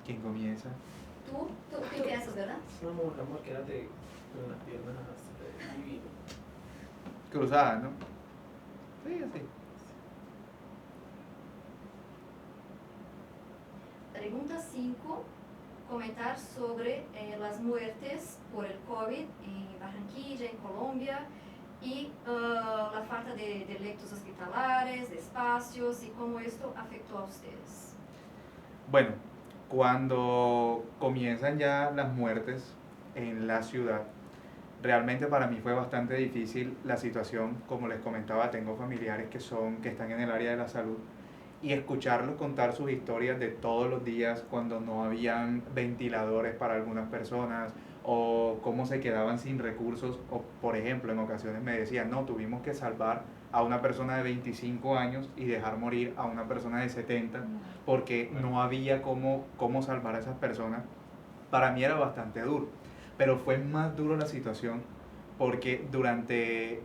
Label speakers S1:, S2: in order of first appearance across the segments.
S1: ¿Quién comienza?
S2: Tú piensas, ¿verdad?
S3: Es una amor, quédate con las piernas hasta divino.
S1: Cruzada, ¿no? Sí, así.
S2: Pregunta 5. Comentar sobre las muertes por el COVID en Barranquilla, en Colombia, y la falta de leitos hospitalares, de espacios, y cómo esto afectó a ustedes.
S1: Bueno, cuando comienzan ya las muertes en la ciudad, realmente para mí fue bastante difícil la situación. Como les comentaba, tengo familiares que están en el área de la salud, y escucharlos contar sus historias de todos los días cuando no habían ventiladores para algunas personas, o cómo se quedaban sin recursos, o por ejemplo en ocasiones me decían, no, tuvimos que salvar a una persona de 25 años y dejar morir a una persona de 70 porque no había cómo salvar a esas personas. Para mí era bastante duro, pero fue más duro la situación porque durante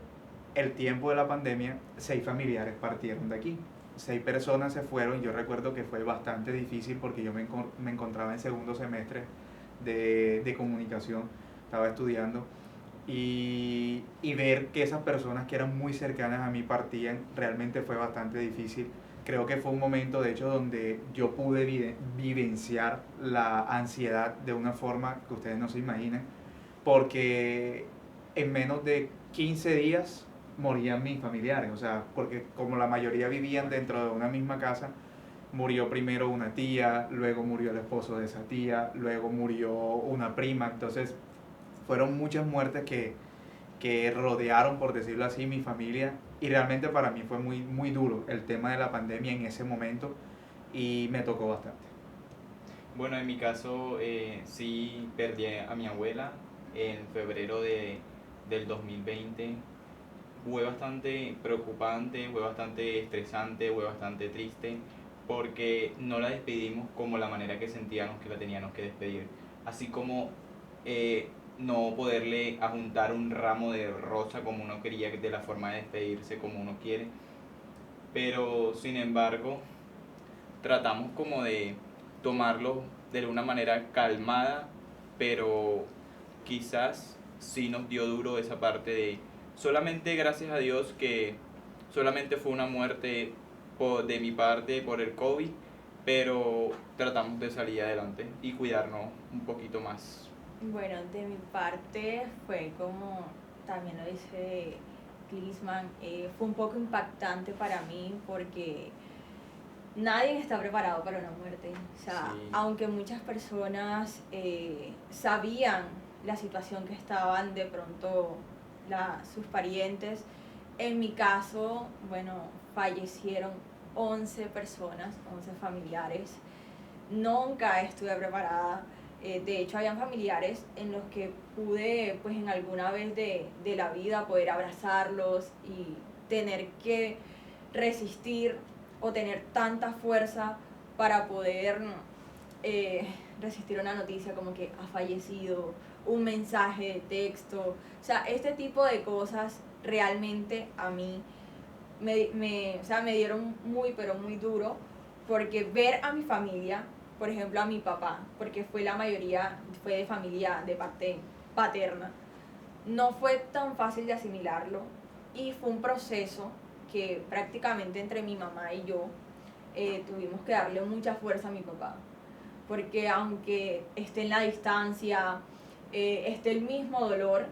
S1: el tiempo de la pandemia 6 familiares partieron de aquí. 6 personas se fueron. Yo recuerdo que fue bastante difícil porque yo me encontraba en segundo semestre de comunicación, estaba estudiando, y ver que esas personas que eran muy cercanas a mí partían, realmente fue bastante difícil. Creo que fue un momento, de hecho, donde yo pude vivenciar la ansiedad de una forma que ustedes no se imaginan, porque en menos de 15 días morían mis familiares, o sea, porque como la mayoría vivían dentro de una misma casa, murió primero una tía, luego murió el esposo de esa tía, luego murió una prima. Entonces fueron muchas muertes que rodearon, por decirlo así, mi familia, y realmente para mí fue muy duro el tema de la pandemia en ese momento, y me tocó bastante.
S4: Bueno, en mi caso sí perdí a mi abuela en febrero del 2020. Fue bastante preocupante, fue bastante estresante, fue bastante triste, porque no la despedimos como la manera que sentíamos que la teníamos que despedir. Así como no poderle adjuntar un ramo de rosa como uno quería, de la forma de despedirse como uno quiere. Pero sin embargo, tratamos como de tomarlo de una manera calmada, pero quizás sí nos dio duro esa parte de, solamente gracias a Dios que solamente fue una muerte de mi parte por el COVID, pero tratamos de salir adelante y cuidarnos un poquito más.
S5: Bueno, de mi parte fue como también lo dice Clisman, fue un poco impactante para mí porque nadie está preparado para una muerte. O sea,
S4: Sí.
S5: Aunque muchas personas sabían la situación que estaban de pronto sus parientes, en mi caso, bueno, fallecieron 11 personas, 11 familiares. Nunca estuve preparada. De hecho, habían familiares en los que pude, pues en alguna vez de la vida, poder abrazarlos y tener que resistir o tener tanta fuerza para poder resistir una noticia como que ha fallecido, un mensaje de texto. O sea, este tipo de cosas realmente a mí o sea, me dieron muy, pero muy duro, porque ver a mi familia, por ejemplo a mi papá, porque la mayoría fue de familia de parte paterna, no fue tan fácil de asimilarlo, y fue un proceso que prácticamente entre mi mamá y yo tuvimos que darle mucha fuerza a mi papá, porque aunque esté en la distancia, esté el mismo dolor,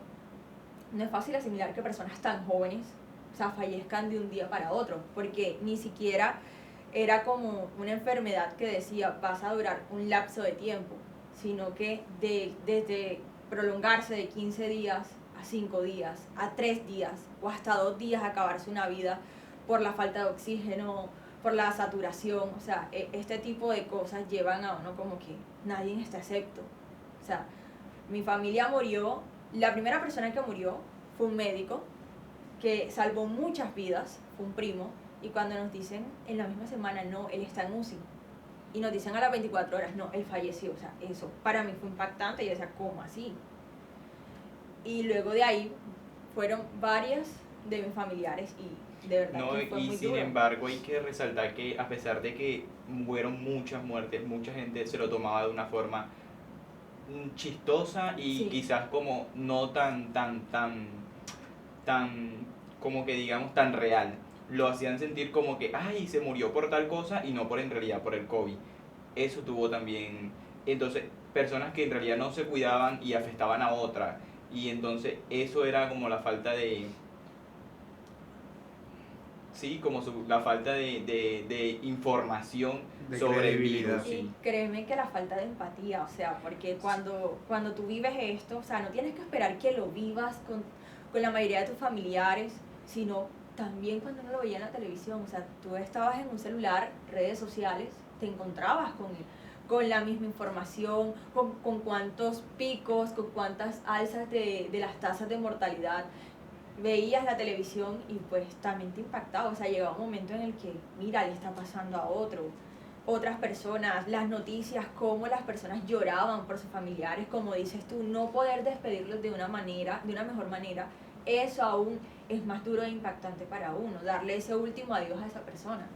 S5: no es fácil asimilar que personas tan jóvenes, o sea, fallezcan de un día para otro, porque ni siquiera era como una enfermedad que decía vas a durar un lapso de tiempo, sino que desde prolongarse de 15 días a 5 días, a 3 días o hasta 2 días acabarse una vida por la falta de oxígeno, por la saturación. O sea, este tipo de cosas llevan a uno como que nadie está excepto. O sea, mi familia murió, la primera persona que murió fue un médico que salvó muchas vidas, fue un primo, y cuando nos dicen en la misma semana, no, él está en UCI, y nos dicen a las 24 horas, no, él falleció. O sea, eso para mí fue impactante. Y yo decía, ¿cómo así? Y luego de ahí fueron varias de mis familiares, y de verdad
S4: No,
S5: que fue
S4: y
S5: muy
S4: sin
S5: duro.
S4: embargo hay que resaltar que a pesar de que fueron muchas muertes, mucha gente se lo tomaba de una forma chistosa y
S5: Sí.
S4: quizás como no tan, como que digamos, tan real. Lo hacían sentir como que, ay, se murió por tal cosa y no por en realidad por el COVID. Eso tuvo también, entonces, personas que en realidad no se cuidaban y afectaban a otras. Y entonces eso era como la falta de, sí, como la falta de información
S1: De
S4: sobre el
S1: credibilidad.
S4: virus,
S5: Y
S4: sí.
S5: créeme que la falta de empatía, o sea, porque cuando tú vives esto, o sea, no tienes que esperar que lo vivas con la mayoría de tus familiares, sino también cuando uno lo veía en la televisión, o sea, tú estabas en un celular, redes sociales, te encontrabas con la misma información, con cuántos picos, con cuántas alzas de las tasas de mortalidad. Veías la televisión y pues también te impactaba, o sea, llegaba un momento en el que, mira, le está pasando a otras personas, las noticias, cómo las personas lloraban por sus familiares, como dices tú, no poder despedirlos de una manera, de una mejor manera, eso aún es más duro e impactante para uno, darle ese último adiós a esa persona.